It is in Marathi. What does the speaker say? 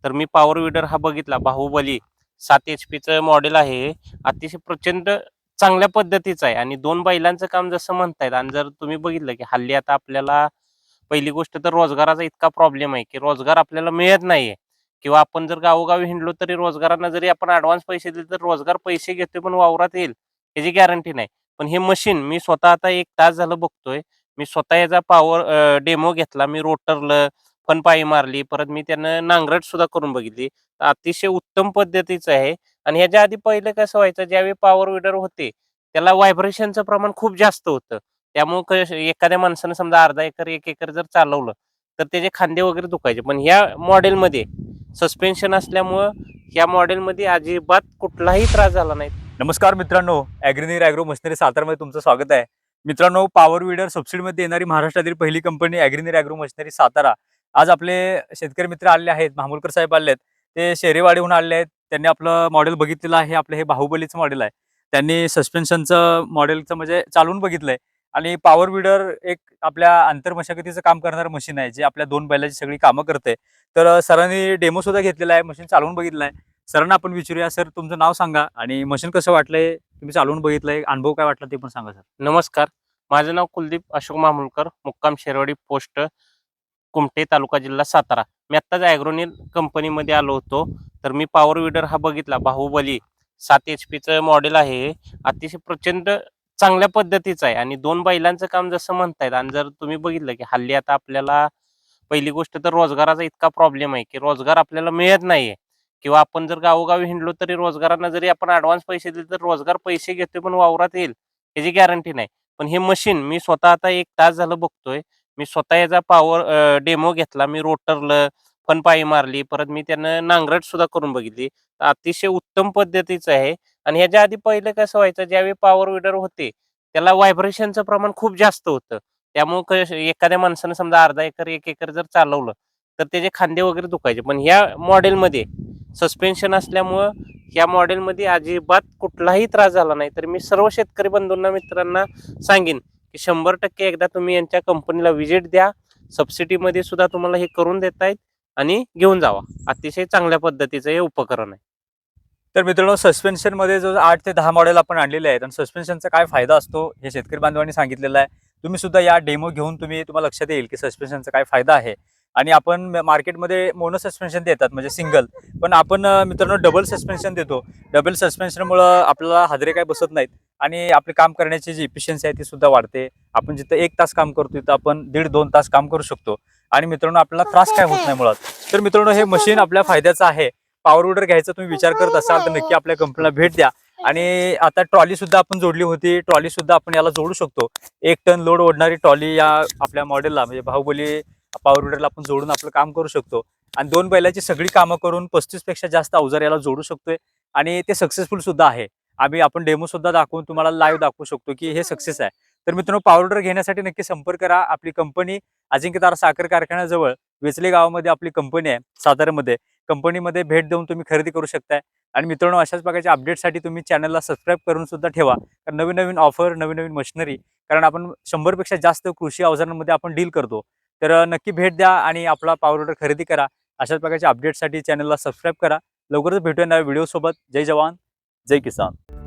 तर मी पॉवर विडर हा बघितला, बाहुबली 7 HP मॉडेल आहे. अतिशय प्रचंड चांगल्या पद्धतीचं आहे आणि 2 बैलांचं काम जसं म्हणतायत. आणि जर तुम्ही बघितलं की हल्ली आता आपल्याला पहिली गोष्ट तर रोजगाराचा इतका प्रॉब्लेम आहे की रोजगार आपल्याला मिळत नाहीये किंवा आपण जर गावोगावी हिंडलो तरी रोजगारांना जरी आपण ॲडव्हान्स पैसे दिले तर रोजगार पैसे घेतोय पण वावरात येईल याची गॅरंटी नाही. पण हे मशीन मी स्वतः आता 1 तास झालं बघतोय. मी स्वतः याचा पॉवर डेमो घेतला. मी रोटरला फनपाई मारली. परत मी त्यानं नांगरट सुद्धा करून बघितली. तर अतिशय उत्तम पद्धतीचं आहे. आणि ह्याच्या आधी पहिलं कसं व्हायचं, ज्यावेळी पॉवर विडर होते त्याला व्हायब्रेशनचं प्रमाण खूप जास्त होतं. त्यामुळं एखाद्या माणसानं समजा अर्धा एकर, 1 एकर जर चालवलं, तर त्याचे खांदे वगैरे दुखायचे. पण ह्या मॉडेलमध्ये सस्पेन्शन असल्यामुळं ह्या मॉडेलमध्ये अजिबात कुठलाही त्रास झाला नाही. नमस्कार मित्रांनो, ॲग्रीनीर ॲग्रो मशिनरी सातारामध्ये तुमचं स्वागत आहे. मित्रांनो, पॉवर विडर सबसिडीमध्ये येणारी महाराष्ट्रातील पहिली कंपनी ॲग्रीनीर ॲग्रो मशिनरी सातारा. आज आपले शेतकरी मित्र आले आहेत, मामूलकर साहेब आले आहेत. ते शेरेवाडीहून आले आहेत. त्यांनी आपलं मॉडेल बघितलेलं आहे. आपलं हे बाहुबलीचं मॉडेल आहे. त्यांनी सस्पेन्शनचं मॉडेलचं म्हणजे चालवून बघितलंय. आणि पॉवर विडर एक आपल्या आंतरमशागतीचं काम करणारं मशीन आहे, जे आपल्या 2 बैलाची सगळी कामं करते. तर सरांनी डेमो सुद्धा घेतलेला आहे, मशीन चालवून बघितलं आहे. सरांना आपण विचारूया, सर तुमचं नाव सांगा आणि मशीन कसं वाटलंय, तुम्ही चालवून बघितलंय, अनुभव काय वाटला ते पण सांगा सर. नमस्कार. माझं नाव कुलदीप अशोक मामूलकर, मुक्काम शेरवाडी पोस्ट कुमटे, तालुका जिल्हा सातारा. मी आत्ताच ॲग्रोनीर कंपनीमध्ये आलो होतो. तर मी पॉवर विडर हा बघितला, बाहुबली 7 HPचं मॉडेल आहे. अतिशय प्रचंड चांगल्या पद्धतीचं आहे आणि 2 बैलांचं काम जसं म्हणतायत. आणि जर तुम्ही बघितलं की हल्ली आता आपल्याला पहिली गोष्ट तर रोजगाराचा इतका प्रॉब्लेम आहे की रोजगार आपल्याला मिळत नाहीये किंवा आपण जर गावोगावी हिंडलो तरी रोजगारांना जरी आपण ॲडव्हान्स पैसे दिले तर रोजगार पैसे घेतोय पण वावरात येईल याची गॅरंटी नाही. पण हे मशीन मी स्वतः आता 1 तास झालं बघतोय. मी स्वतः याचा पॉवर डेमो घेतला. मी रोटरला फनपाई मारली. परत मी त्यानं नांगरट सुद्धा करून बघितली. तर अतिशय उत्तम पद्धतीचं आहे. आणि ह्याच्या आधी पहिलं कसं व्हायचं, ज्यावेळी पॉवर विडर होते त्याला व्हायब्रेशनचं प्रमाण खूप जास्त होतं. त्यामुळं एखाद्या माणसानं समजा अर्धा एकर, 1 एकर जर चालवलं, तर त्याचे खांदे वगैरे दुखायचे. पण ह्या मॉडेलमध्ये सस्पेन्शन असल्यामुळं ह्या मॉडेलमध्ये अजिबात कुठलाही त्रास झाला नाही. तर मी सर्व शेतकरी बंधूंना, मित्रांना सांगेन की 100% एकदा तुम्ही यांच्या कंपनीला व्हिजिट द्या. सबसिडीमध्ये सुद्धा तुम्हाला हे करून देतायत आणि घेऊन जावा. अतिशय चांगल्या पद्धतीचं हे उपकरण आहे. तर मित्रांनो, सस्पेन्शनमध्ये जो 8 ते 10 मॉडेल आपण आणलेले आहेत आणि सस्पेन्शनचा काय फायदा असतो हे शेतकरी बांधवांनी सांगितलेलं आहे. तुम्ही सुद्धा या डेमो घेऊन तुम्हाला लक्षात येईल की सस्पेन्शनचा काय फायदा आहे. आणि आपण मार्केटमध्ये मोनो सस्पेन्शन देतात म्हणजे सिंगल, पण आपण मित्रांनो डबल सस्पेन्शन देतो. डबल सस्पेन्शनमुळं आपल्याला हादरे काय बसत नाहीत आणि आपले काम करण्याची जी इफिशियन्सी आहे ती सुद्धा वाढते. आपण जिथं 1 तास काम करतो तिथं आपण 1.5-2 तास काम करू शकतो. आणि मित्रांनो, आपल्याला त्रास काय होत नाही मुळात. तर मित्रांनो, हे मशीन आपल्या फायद्याचं आहे. पॉवर विडर घ्यायचा तुम्ही विचार करत असाल तर नक्की आपल्या कंपनीला भेट द्या. आणि आता ट्रॉली सुद्धा आपण जोडली होती. ट्रॉली सुद्धा आपण याला जोडू शकतो. 1 टन लोड ओढणारी ट्रॉली या आपल्या मॉडेलला म्हणजे बाहुबली पॉवर विडरला आपण जोडून आपलं काम करू शकतो. आणि 2 बैलाची सगळी कामं करून 35 पेक्षा जास्त अवजार याला जोडू शकतोय. आणि ते सक्सेसफुल सुद्धा आहे. आपण डेमो सुद्धा दाखवून तुम्हाला लाईव्ह दाखवू शकतो की हे सक्सेस आहे. तर मित्रांनो, पॉवर विडर घेण्यासाठी नक्की संपर्क करा. आपली कंपनी अजिंक्यतारा साखर कारखान्याजवळ वेचले गावामध्ये आपली कंपनी आहे साताऱ्यामध्ये. कंपनीमध्ये भेट देऊन तुम्ही खरेदी करू शकताय. आणि मित्रांनो, अशाच प्रकारच्या अपडेटसाठी तुम्ही चॅनलला सबस्क्राईब करून सुद्धा ठेवा. कारण नवीन नवीन ऑफर, नवीन नवीन मशिनरी, कारण आपण 100 पेक्षा जास्त कृषी अवजारांमध्ये आपण डील करतो. तर नक्की भेट द्या आणि आपला पॉवर विडर खरेदी करा. अशाच प्रकारच्या अपडेटसाठी चॅनलला सबस्क्राईब करा. लवकरच भेटूया नव्या व्हिडिओसोबत. जय जवान, जय किसान.